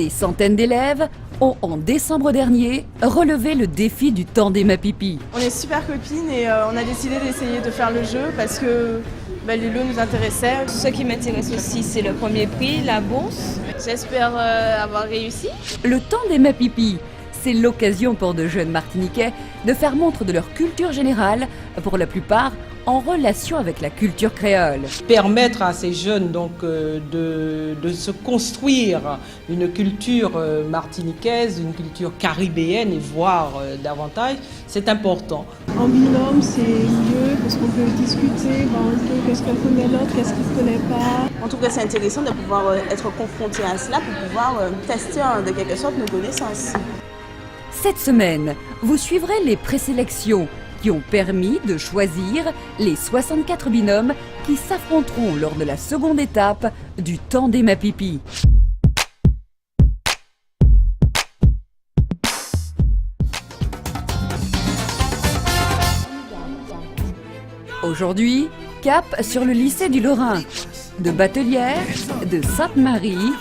Des centaines d'élèves ont, en décembre dernier, relevé le défi du tandem à pipi. On est super copines et on a décidé d'essayer de faire le jeu parce que les lots nous intéressaient. Ce qui m'intéresse aussi, c'est le premier prix, la bourse. J'espère avoir réussi. Le tandem à pipi, c'est l'occasion pour de jeunes Martiniquais de faire montre de leur culture générale, pour la plupart en relation avec la culture créole. Permettre à ces jeunes donc, de se construire une culture martiniquaise, une culture caribéenne et voir davantage, c'est important. En binôme, c'est mieux parce qu'on peut discuter, voir un peu qu'est-ce qu'elle connaît l'autre, qu'est-ce qu'il ne connaît pas. En tout cas, c'est intéressant de pouvoir être confronté à cela pour pouvoir tester de quelque sorte nos connaissances. Cette semaine, vous suivrez les présélections qui ont permis de choisir les 64 binômes qui s'affronteront lors de la seconde étape du tandem à pipi. Aujourd'hui, cap sur le lycée du Lorrain, de Batelière, de Sainte-Marie.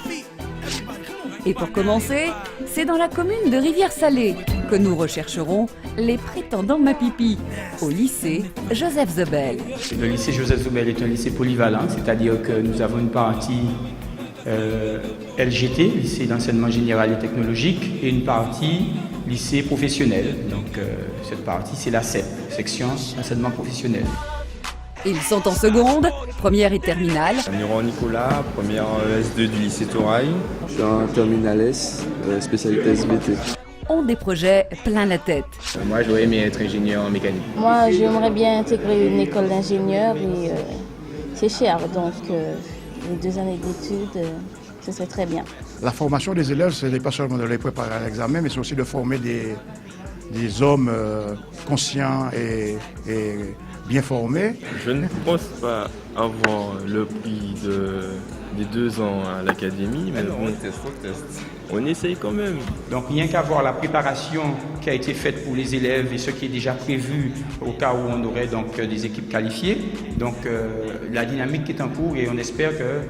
Et pour commencer, c'est dans la commune de Rivière-Salée que nous rechercherons les prétendants Mapipi au lycée Joseph Zobel. Le lycée Joseph Zobel est un lycée polyvalent, c'est-à-dire que nous avons une partie LGT, lycée d'enseignement général et technologique, et une partie lycée professionnel. Donc cette partie, c'est la CEP, section enseignement professionnel. Ils sont en seconde, première et terminale. Nuron Nicolas, première S2 du lycée Touraille. Je suis en terminale S, spécialité SVT. Ont des projets plein la tête. Moi, j'aurais aimé être ingénieur en mécanique. Moi, j'aimerais bien intégrer une école d'ingénieur et c'est cher, donc les 2 années d'études, ce serait très bien. La formation des élèves, ce n'est pas seulement de les préparer à l'examen, mais c'est aussi de former des hommes conscients et bien formés. Je ne pense pas avoir le prix des 2 ans à l'académie, mais bon, on essaye quand même. Donc rien qu'à voir la préparation qui a été faite pour les élèves et ce qui est déjà prévu au cas où on aurait donc des équipes qualifiées. Donc la dynamique est en cours et on espère que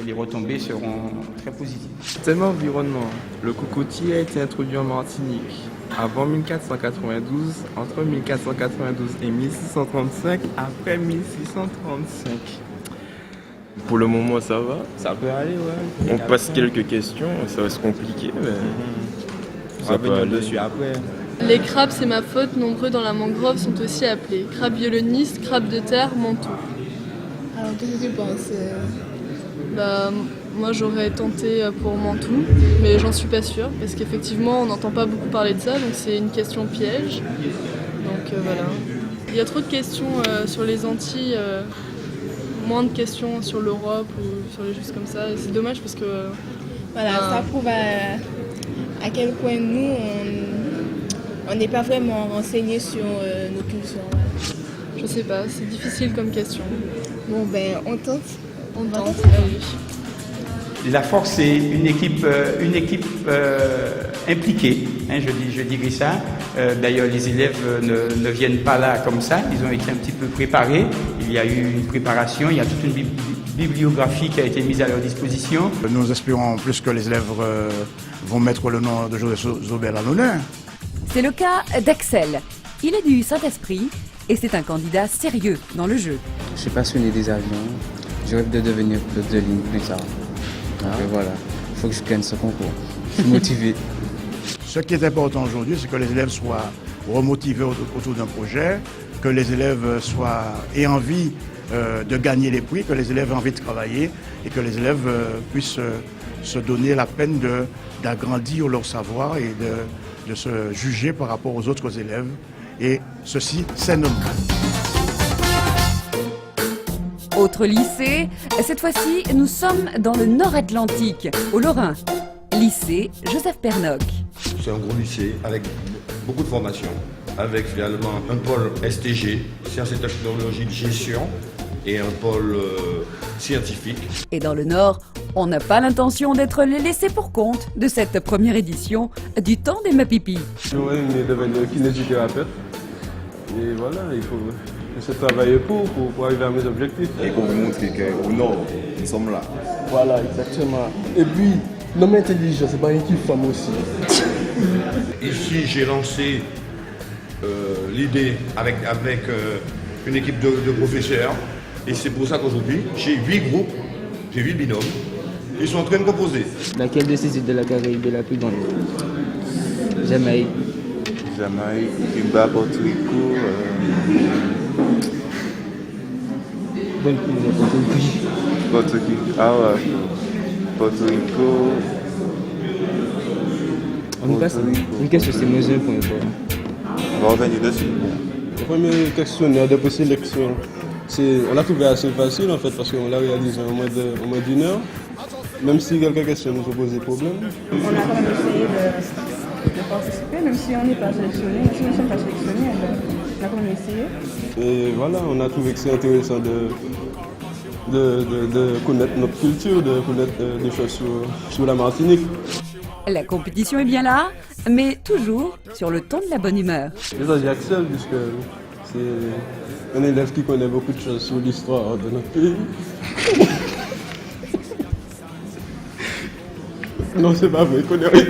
les retombées seront très positives. Thème environnement. Le cocotier a été introduit en Martinique avant 1492, entre 1492 et 1635, après 1635. Pour le moment, ça va. Ça peut aller, ouais. On passe quelques questions, ça va se compliquer, mais ça peut aller dessus après. Les crabes, c'est ma faute, nombreux dans la mangrove sont aussi appelés crabes violonistes, crabes de terre, manteaux. Alors, qu'est-ce que tu penses Moi, j'aurais tenté pour Mantoue, mais j'en suis pas sûre, parce qu'effectivement, on n'entend pas beaucoup parler de ça, donc c'est une question piège. Donc voilà. Il y a trop de questions sur les Antilles, moins de questions sur l'Europe ou sur les choses comme ça. Et c'est dommage parce que... Voilà, ça prouve à quel point nous, on n'est pas vraiment renseignés sur nos cultures. Je sais pas, c'est difficile comme question. Bon, on tente. On tente, allez. La force, c'est une équipe impliquée, hein, je dirais ça. D'ailleurs, les élèves ne viennent pas là comme ça, ils ont été un petit peu préparés. Il y a eu une préparation, il y a toute une bibliographie qui a été mise à leur disposition. Nous espérons en plus que les élèves vont mettre le nom de Joseph Zobel à l'honneur. C'est le cas d'Axel. Il est du Saint-Esprit et c'est un candidat sérieux dans le jeu. Je suis passionné des avions. Je rêve de devenir pilote de ligne plus tard. Donc voilà, il faut que je gagne ce concours. Je suis motivé. Ce qui est important aujourd'hui, c'est que les élèves soient remotivés autour d'un projet, que les élèves aient envie de gagner les prix, que les élèves aient envie de travailler et que les élèves puissent se donner la peine d'agrandir leur savoir et de se juger par rapport aux autres élèves. Et ceci, c'est normal. Autre lycée, cette fois-ci, nous sommes dans le Nord-Atlantique, au Lorrain. Lycée Joseph Pernock. C'est un gros lycée avec beaucoup de formations, avec finalement un pôle STG, sciences et technologies de gestion, et un pôle scientifique. Et dans le Nord, on n'a pas l'intention d'être les laissés pour compte de cette première édition du temps des Mapipi. J'aurais aimé devenir kinésithérapeute. Et voilà, il faut se travailler pour arriver à mes objectifs. Et pour vous montrer qu'au Nord, nous sommes là. Voilà, exactement. Et puis, L'homme intelligent, c'est pas une qui femme aussi. Ici, j'ai lancé l'idée avec une équipe de professeurs. Et c'est pour ça qu'aujourd'hui, j'ai 8 groupes, j'ai 8 binômes. Ils sont en train de composer. Laquelle de ces îles de la Caraïbe est la plus grande? Jamaïque. Jamaïque, Cuba, Porto Rico. Bonne pays, Porto Rico. Porto Rico. Ah ouais. Porto Rico. On y passe. Une question, c'est mesure pour une fois. On va revenir dessus. Le premier questionnaire de présélection, on l'a trouvé assez facile en fait parce qu'on l'a réalisé en moins d'une heure. Même si quelques questions nous ont posé problème. On a quand même essayé de participer, même si on n'est pas sélectionné. Si nous ne sommes pas sélectionnés, on a quand même essayé. Et voilà, on a trouvé que c'est intéressant de connaître notre culture, de connaître des choses sur la Martinique. La compétition est bien là, mais toujours sur le ton de la bonne humeur. Et ça, j'accepte puisque c'est un élève qui connaît beaucoup de choses sur l'histoire de notre pays. Non, c'est pas vrai, il connaît rien.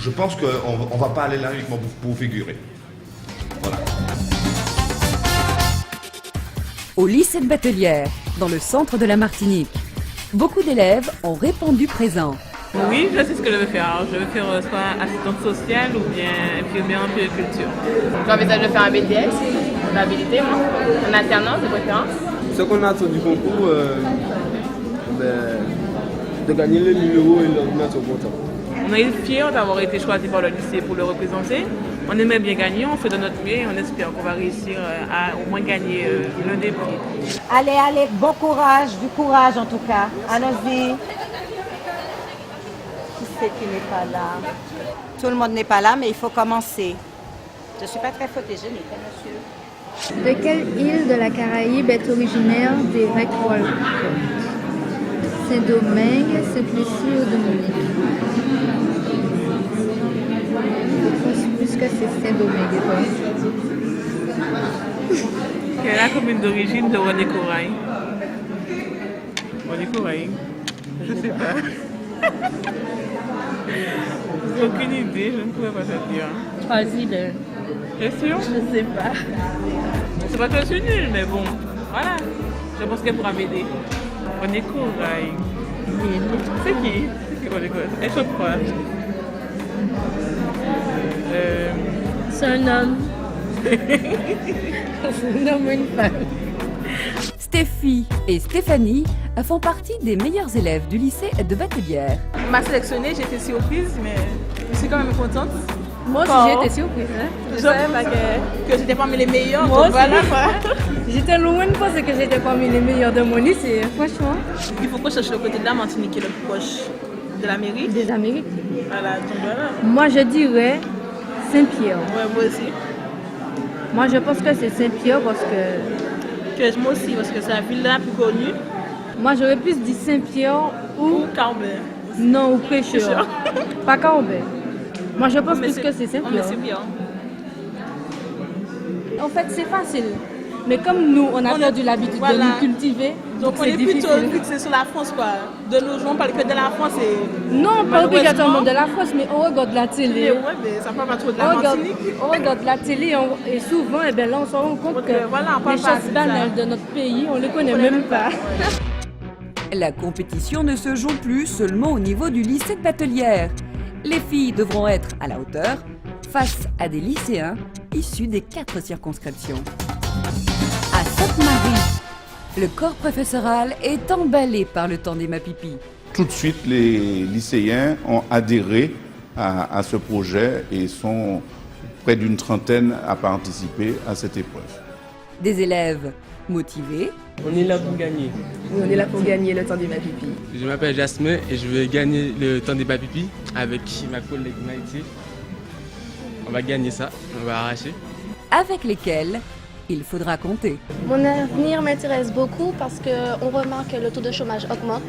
Je pense qu'on ne va pas aller là uniquement pour figurer. Voilà. Au lycée de Batelière, dans le centre de la Martinique, beaucoup d'élèves ont répondu présent. Oui, je sais ce que je veux faire. Alors, je veux faire soit assistante sociale ou bien infirmière en puériculture. J'envisage de faire un BTS, l'habilité, moi, en alternance de préférence. Ce qu'on a attendu du concours, de gagner le numéro et le mettre au bon temps. On est fiers d'avoir été choisi par le lycée pour le représenter. On aimerait bien gagner, on fait de notre mieux et on espère qu'on va réussir à au moins gagner l'un des prix. Allez, allez, bon courage, du courage en tout cas. Allons-y. Qui c'est qui n'est pas là? Tout le monde n'est pas là, mais il faut commencer. Je ne suis pas très photogénique, monsieur. De quelle île de la Caraïbe est originaire Derek Walcott? Saint-Domingue, Sainte-Lucie ou Dominique? Je pense plus que c'est Saint-Domingue et toi? Quelle est la commune d'origine de René Corail? René Corail? Je ne sais pas. J'ai aucune idée, je ne pourrais pas te dire. Choisis-le. T'es sûr? Je ne sais pas. C'est pas que je suis nulle, mais bon, voilà. Je pense qu'elle pourra m'aider. René Corail. C'est qui? C'est qui René Corail? Elle chante quoi? C'est un homme. C'est un homme ou une femme. Stéphie et Stéphanie font partie des meilleurs élèves du lycée de Batelière. On m'a sélectionnée, j'ai été surprise, mais je suis quand même contente. Moi aussi, j'ai été surprise. Hein? Je savais pas que j'étais parmi les meilleurs. Moi aussi. Voilà, quoi. J'étais loin de penser que j'étais parmi les meilleurs de mon lycée, franchement. Il faut qu'on cherche le côté de la Martinique qui est le plus proche de l'Amérique. Des Amériques. Voilà, donc voilà. Moi, je dirais Saint-Pierre. Ouais, moi aussi. Moi, je pense que c'est Saint-Pierre parce que... Moi aussi, parce que c'est la ville la plus connue. Moi, j'aurais plus dit Saint-Pierre ou Carbet. Non, ou Pêcheur. Pas Carbet. Moi, je pense plus que c'est Saint-Pierre. Mais c'est bien. En fait, c'est facile. Mais comme nous, on a perdu l'habitude de nous cultiver, donc on est plutôt fixé sur la France, quoi. De nos jours, on parle que de la France et... Non, pas obligatoirement de la France, mais on regarde la télé. Ouais, mais ça parle pas trop de la Martinique. On regarde la télé et souvent, et bien là, on se rend compte que les choses banales de notre pays, on ne les connaît même pas. La compétition ne se joue plus seulement au niveau du lycée de Batelière. Les filles devront être à la hauteur face à des lycéens issus des 4 circonscriptions. À Sainte-Marie, le corps professoral est emballé par le temps des Mapipi. Tout de suite, les lycéens ont adhéré à ce projet et sont près d'une trentaine à participer à cette épreuve. Des élèves motivés. On est là pour gagner. Oui, on est là pour gagner le temps des Mapipi. Je m'appelle Jasmin et je vais gagner le temps des Mapipi avec ma collègue Maïté. On va gagner ça, on va arracher. Avec lesquels il faudra compter. Mon avenir m'intéresse beaucoup parce qu'on remarque que le taux de chômage augmente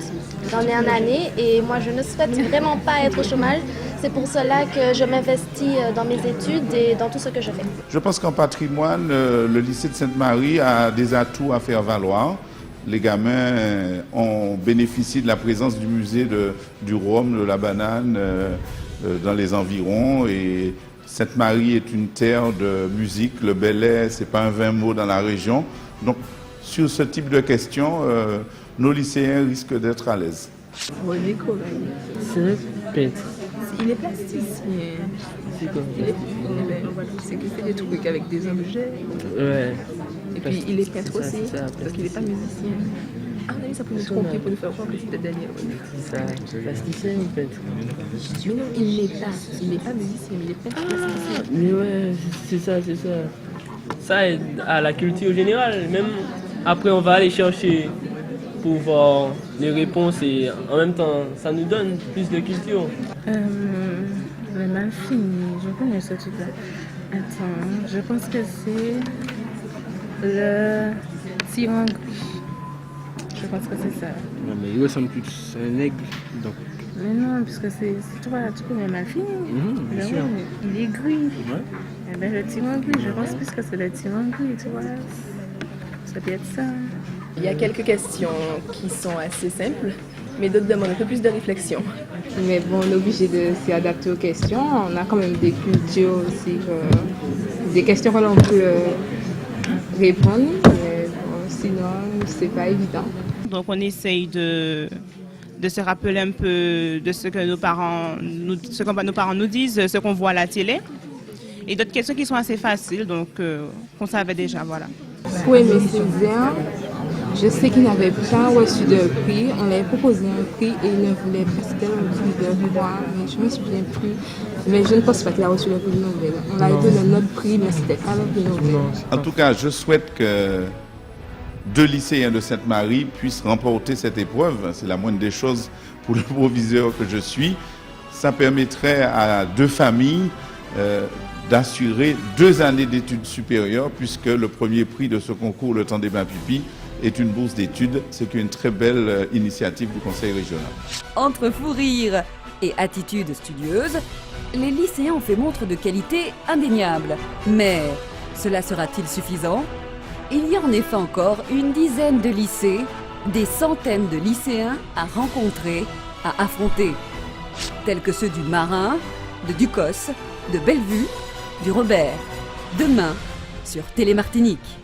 d'année en année et moi je ne souhaite vraiment pas être au chômage. C'est pour cela que je m'investis dans mes études et dans tout ce que je fais. Je pense qu'en patrimoine, le lycée de Sainte-Marie a des atouts à faire valoir. les gamins ont bénéficié de la présence du musée du rhum, de la banane dans les environs. Et Sainte-Marie est une terre de musique. Le Bel-Air, ce n'est pas un vain mot dans la région. Donc, sur ce type de questions, nos lycéens risquent d'être à l'aise. René Corail. C'est un peintre. Il est plasticien. C'est quoi? C'est qu'il fait des trucs avec des objets. Ouais. Et puis il est peintre aussi, parce qu'il n'est pas musicien. Ah oui, ça peut nous tromper pour nous faire croire que c'était Daniel. C'est ça, plasticien ou peintre? Mais non, il n'est pas musicien, mais il est peintre plasticien. Mais ouais, c'est ça. Ça aide à la culture générale. Même après, on va aller chercher pour voir les réponses et en même temps, ça nous donne plus de culture. Le mal fini, je connais ce truc-là. Attends, je pense que c'est le tirangri. Je pense que c'est ça. Ouais, mais il ressemble plus à un aigle, donc. Mais non, puisque c'est toi, tu connais mal fini. Bien sûr. Ouais, il est gris. Ouais. Eh bien, le tirangri, je pense plus que c'est le tirangri, tu vois. Ça peut être ça. Il y a quelques questions qui sont assez simples, mais d'autres demandent un peu plus de réflexion. Mais bon, on est obligé de s'y adapter aux questions. On a quand même des cultures aussi, des questions que l'on peut répondre. Mais bon, sinon, c'est pas évident. Donc on essaye de se rappeler un peu de ce que nos parents nous disent, ce qu'on voit à la télé. Et d'autres questions qui sont assez faciles, donc qu'on savait déjà, voilà. Oui, mais c'est bien. Je sais qu'il n'avait pas reçu de prix. On lui avait proposé un prix et il ne voulait presque un prix de moi, mais je ne me souviens plus. Mais je ne pense pas qu'il a reçu le prix Nobel. On a donné notre prix, mais c'était pas le prix Nobel. En tout cas, je souhaite que 2 lycéens de Sainte-Marie puissent remporter cette épreuve. C'est la moindre des choses pour le proviseur que je suis. Ça permettrait à 2 familles d'assurer 2 années d'études supérieures, puisque le premier prix de ce concours, le temps des bains pupilles, est une bourse d'études, c'est une très belle initiative du Conseil régional. Entre fou rire et attitude studieuse, les lycéens ont fait montre de qualité indéniable. Mais cela sera-t-il suffisant? Il y a en effet encore une dizaine de lycées, des centaines de lycéens à rencontrer, à affronter, tels que ceux du Marin, de Ducos, de Bellevue, du Robert. Demain, sur Télémartinique.